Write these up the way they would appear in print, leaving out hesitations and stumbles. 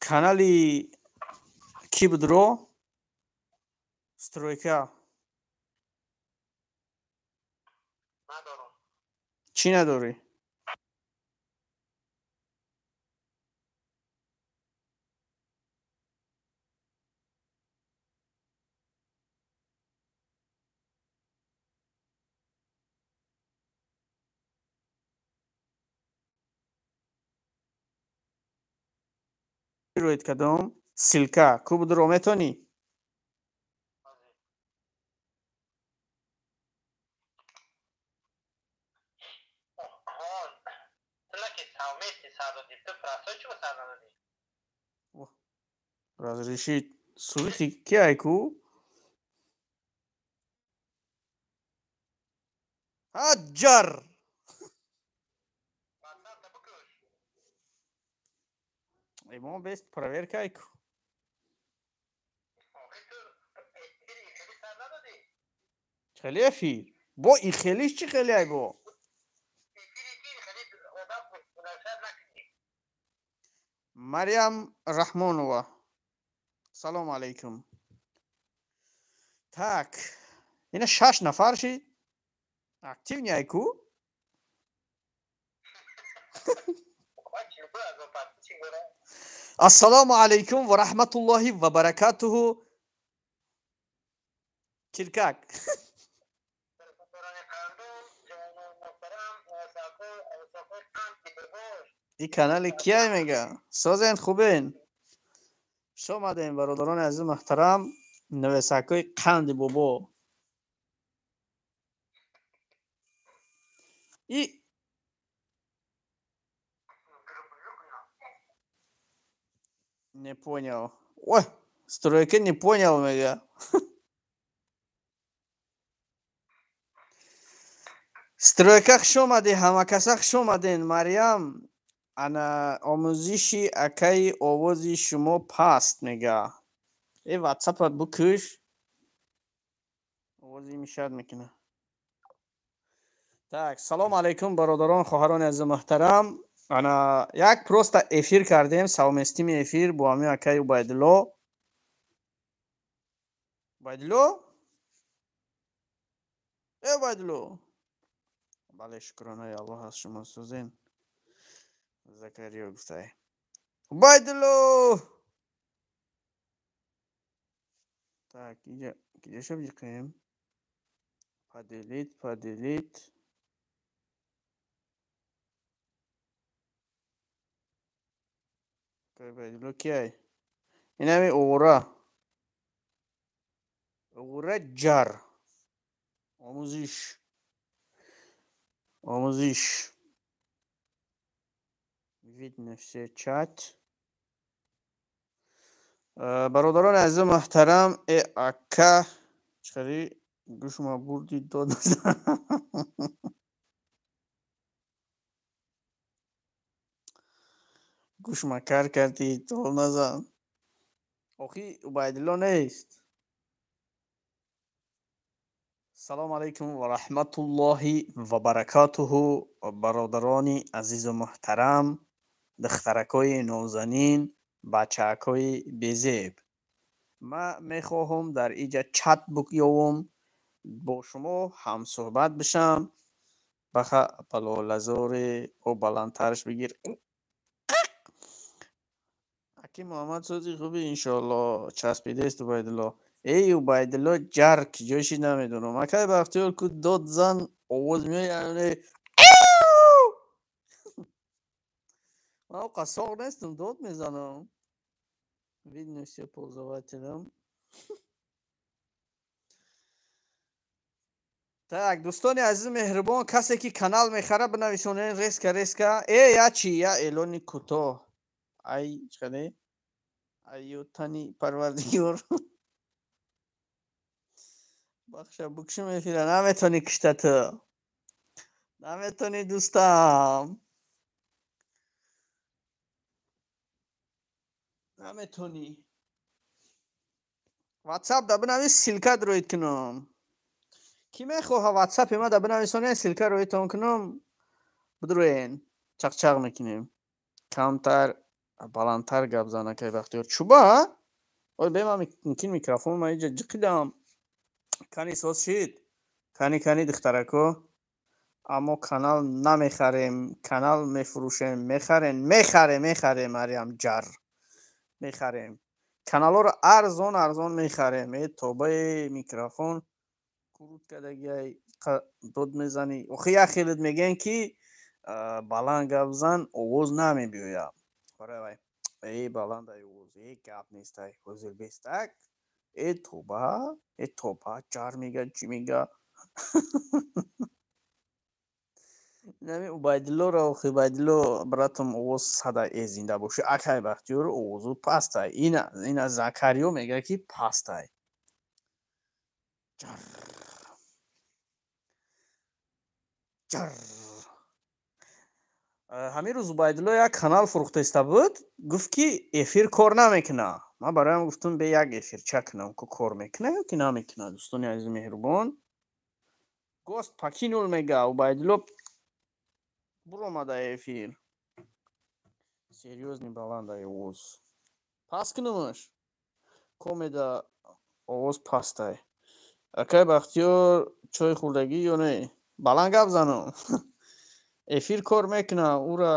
канали ки будро стройка чӣ надорӣ? роид кадом силка ку будро метонӣ? разрешит сурухи кияй ку ҳаҷҷар имон бест проверкай ку хеле эфир бо ин хелиш чӣ хелеай бо марьям раҳмонова салому алайкум. Так ина 6 нафар шид активняй ку ассалому алайкум ва раҳматуллоҳи ва баракатуҳу киркак ин канали кияй мега созен хубен шомадем бародарони азизи муҳтарам навесакои қанди бобо и не понял ой стройка не понял мега стройка хушомади ҳамакаса хушомаден марьям ана омӯзиши акаи овози шумо паст мега э ватсапат букӯш овози мишад мекуна. Так салому алайкум бародарон хоҳарони азизи муҳтарам ана як просто эфир кардем савместими эфир бо ами акаи убайдулло убайдулло э убайдулло бале шукронаи аллоҳ аст шумо сӯзен закариё гуфтай убайдулло так киҷаша биқем поделит убайдулло кияй инами оғура ҷар омӯзиш видно все чат бародарони азизи муҳтарам э ака чиқари гӯшма бурди дод гӯшма кар карди тол назан охи убайдулло нест. салому алайкум ва раҳматуллоҳи ва баракатуҳу бародарони азизу муҳтарам духтаракои нозанин бачаакои безеб ман мехоҳам дар иҷа чат биёвам бо шумо ҳамсӯҳбат бишам баха балолазоре о баландтарш бигир аки муҳаммад сӯзи хуби иншоалло часпидест убайдулло эй убайдулло ҷар киҷоиши намедонам акай бахтиёр ку дод зан овоз меяне ман қасоқ нестам дод мезанам видно все пользователям. так дӯстони азизи меҳрубон касе ки канал мехара бинависонен резка ячи я эълони кӯтоҳ ай чиқаде айётани парвардигор бахша букши мефира наметони кишта ту наметони дӯстам наметони ватсап да бинавис силка дроид кунам ки мехоҳа ватсапи ма да бинависонен силка роитон кунам бидроен чақчақ мекунем камтар баландтар гап зана кай бахтиёр чуба ой бема мумкин микрофон ма иҷа ҷиқидам кани соз шид кани духтарако аммо канал намехарем канал мефурӯшем мехарем мариам ҷар мехарем каналҳоро арзон мехарем тобаи микрофон курут кадагиай дод мезанӣ охи як хелет мегӯянд ки баланд гап зан овоз намебиёяд оравай баландай овоз гап нестай ҳозир бестак тоба ҷар мега чӣ мега нами убайдуллоро охи убайдулло братум овоз сада зинда бошӣ акай бахтиёр овозу пастай ина закариё мегӯяд ки пастай ҷар ҳамин рӯз убайдулло як канал фурӯхтаиста буд гуфт ки эфир кор намекунад ман бароям гуфтам бе як эфирча кунам ку кор мекунад ё ки намекунад дӯстони азизи меҳрубон гост покинул мега убайдулло буромада эфир серьёзный баландай овоз паст кунумаш комеда овоз пастай акай бахтиёр чой хӯрдагӣ ё не баланд гап занум эфир кор мекунад ура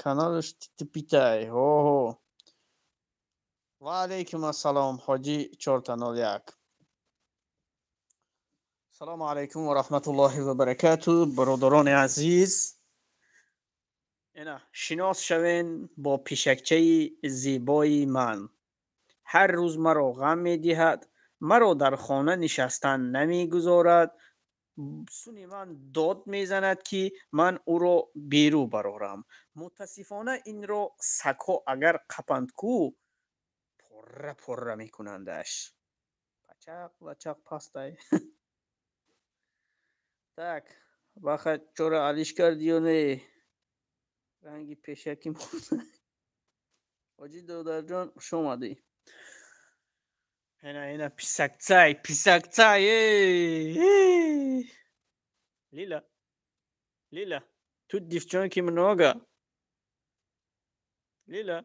каналаш титипитай ҳо ва алайкум ассалом ҳоҷи 401 салому алайкум ва раҳматуллоҳи ва баракату бародарони азиз ина шинос шавен бо пишакчаи зебои ман ҳар рӯз маро ғам медиҳад маро дар хона нишастан намегузорад суни ман дод мезанад ки ман ӯро берӯ барорам мутаассифона инро сагҳо агар қапанд ку порра мекунандаш пачақ пастай так баха чора алиш карди ё не ранги пешаким ҳоҷи додарҷон хуш омадӣ ина писакцай лила ту девчонки много лила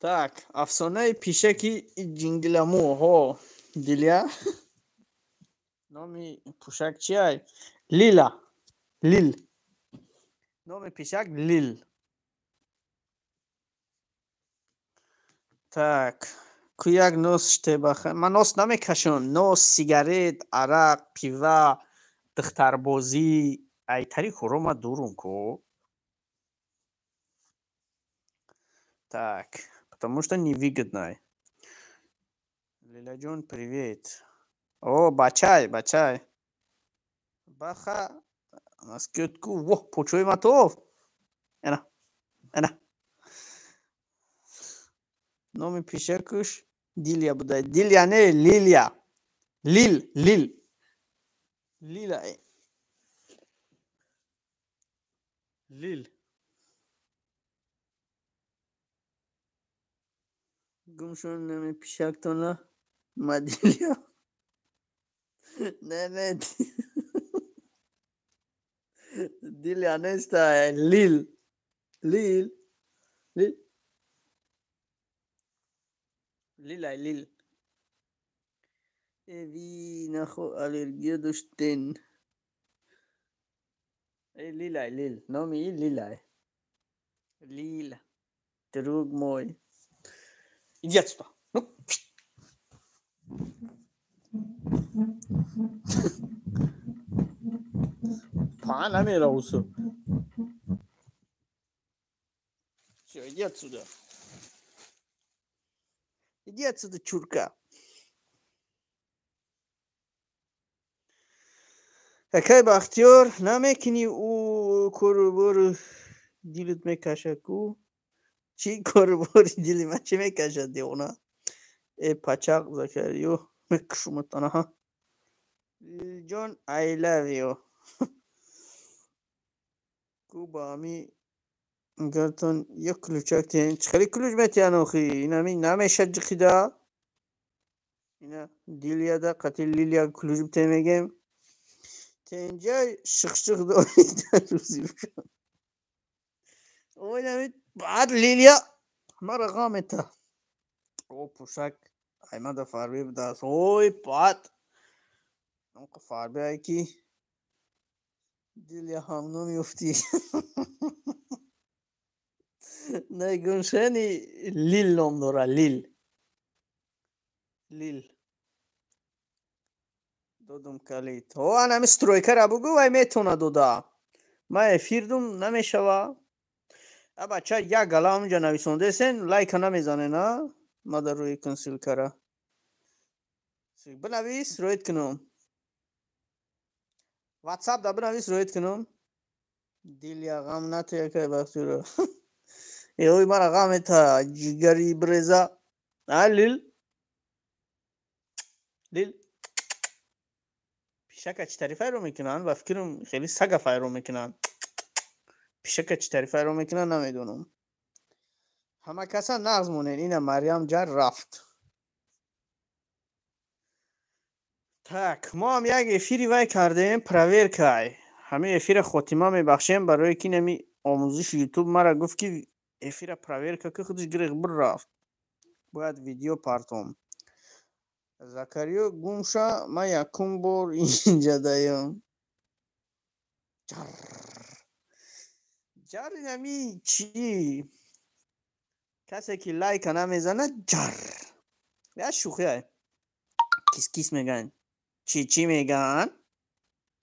так афсонаи пишаки ҷингиламӯҳо диля номи пушак чиай лил номи пишак лил так ку як нос штебаха ман нос намекашон нос сигарет арақ пива духтарбозӣ айтари кора ма дурум ку так потому что невыгодно лиляҷон привет о бачай баха маскётку во почои матов ана номи пишакуш диля будай диля не лилия лил гумшон номи пишактона мадилия не дилия нестай лил лил эви нахо аллергия доштен лил номи лил друг мой иди отсюда пан намера усу всё иди отсюда чурка акай бахтиёр намекунӣ ӯ корубору дилит мекашад ку чӣ корубори дили ман чӣ мекашад девона пачақ закариё мекушуматанаҳа ҷон I love you ку ба ҳами гартон як ключак тиҳен чӣ хари ключ метиҳан охи инами намешад ҷиқида ина дилияда қати лилия ключ битемегем тенҷай шиқшиқ дорида рӯзи Oynamit. بعد لیلیا مرا قامته او پوشک ایمه ده فاربی بدست اوی بعد اون فاربی های کی لیلیا همونو میفتی نگونشنی لیل نام داره لیل لیل دودم کلید او انا مسترویکر بگو وای میتونه دودا ما افیردم نمیشوه بچه یک گلا همونجا نویسونده سن لایک نمیزنه نه ما در روی کنسیل کره بنویس رویت کنم واتساپ دا بنویس رویت کنم دیل یا غم نتیه که بخشی رو اوی مرا غم تا جگری برزا لیل لیل پیشک چی تعریفه رو میکنن و فکرم خیلی سگفه رو میکنن پیشک چی تعریفه رو میکنن نمیدونم همه کسا نغز مونین اینه مریم جر رفت تک ما هم یک افیری وای کردیم پرور که همه افیر خاتمه میبخشیم برای که نمی آموزش یوتیوب مرا گفت که افیر پرور که خودش گریغ بر رفت باید ویدیو پارتم زکریو گومشا ما یکم بار اینجا دایم جر نمی چی کسی که لایک نمیزنه جر یا شوخی های کیس کیس میگن چی میگن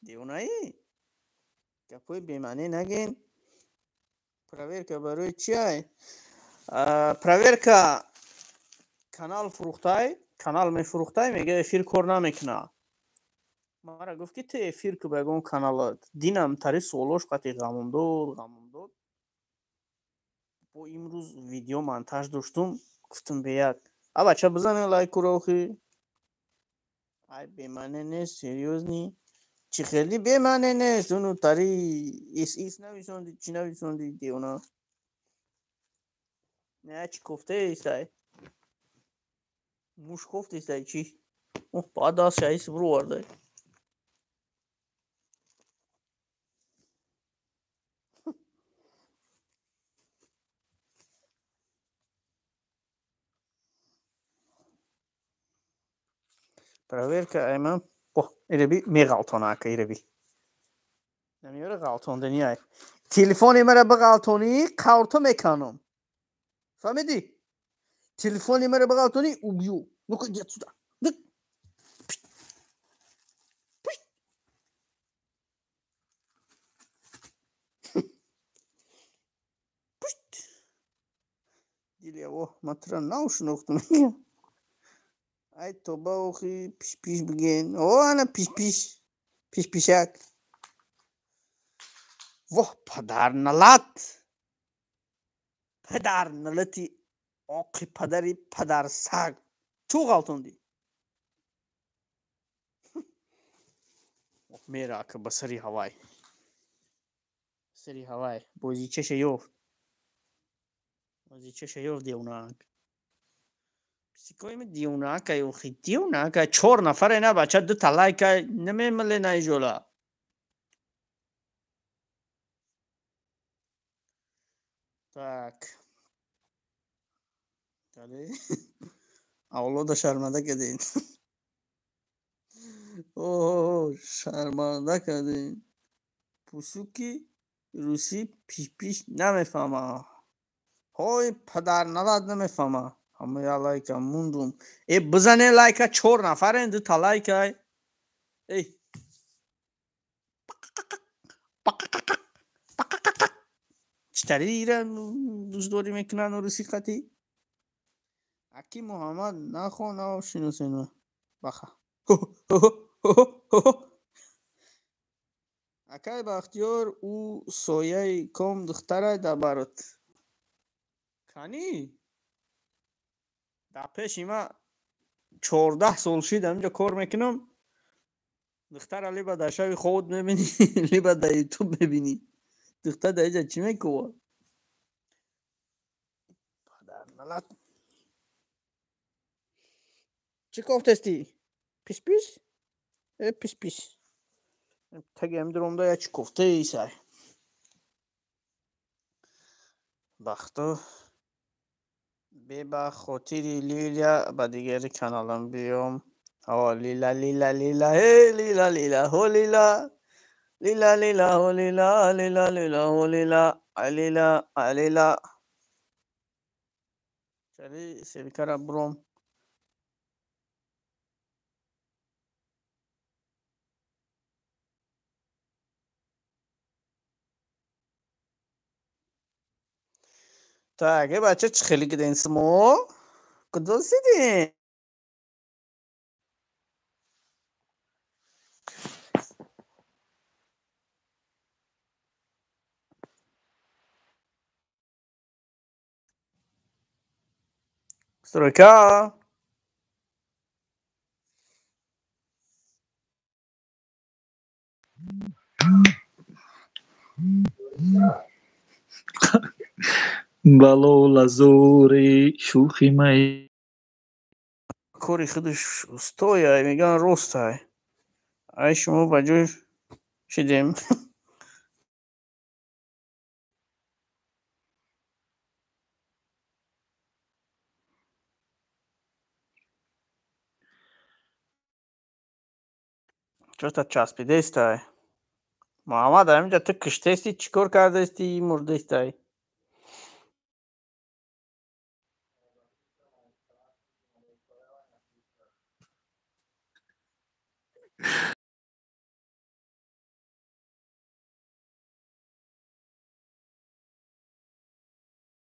دیونایی گپوی بیمانی نگین پرورکا برای چی های پرورکا کانال فروختای کانال میفروختای میگه افیر کار نمیکنه مرا گفت که تو افیر که بگم کانالات دینم تری سولوش قطعی غمم داد با امروز ویدیو مانتاژ داشتم گفتم بیاد بچه بزنه لایک رو خی ای بیمانه نیست سریوز نی چی خیلی بیمانه نیست اونو تری ایس نویسوندی چی نویسوندی دیونا نه چی کفته ایستای موش کفت ایستای چی بعد دست شایست برو ورده پرورکا ایمم ایره بی میغلطانه که ایره بی نمیاره غلطاندنی های تلفنی مرا بغلطانی قورتو میکنم فهمیدی تلفنی مرا بغلطانی اوبیو نکن گیت سودا دیلی اوه مطرح نشناختم ای توبه اوخی پیش بگین اوه انا پیشک واه پدر نلتی آقی پدری پدر سگ تو غلطاندی میره که به سری هوای بوزی چشه یفت دیوناک سیکویم دیوناک یوخی دیوناک 4 نفر اینا بچه دو تلای که نمیمله نیجولا tak kali اولاد شرمنده کردین اوه شرمنده کردین پوسوکی روسی پیش نمیفهمه های پدر نلد نمیفهمه همه یا لایک موندم ای بزنه لایک 4 نفر این دو تا لایک ای چطوری ایران دوزداری میکنن روسی قطعی اکی محمد نخونه شنوسینو بخه اکای بختیار او سایه کام دختره دبرد کنی در پیش ایما 14 سال شد اینجا کار میکنم دختر لی با در شوی خود میبینی لی با در یوتیوب میبینی دختر در اینجا چی میکوه پدر ملت چی کفتستی پیش پیش تگه هم درم دا یا چی کفته ایسای بختو به خاطری لیلا به دیگری کانالم بیام. لیلا لیلا لیلا هی لیلا لیلا هو لیلا لیلا لیلا هو لیلا لیلا لیلا هو لیلا لیلا لیلا چلی سیبیکر بروم. تا اگه بچه چه خیلی گدین سمو کدوم سیدین سرکا بلا لزور شوخی می کوری خودش استوی میگن روست های ای شما بجوی شدیم. چرا تا چسبیده است های محمد همینجا تو کشته استی چیکار کرده استی مرده است های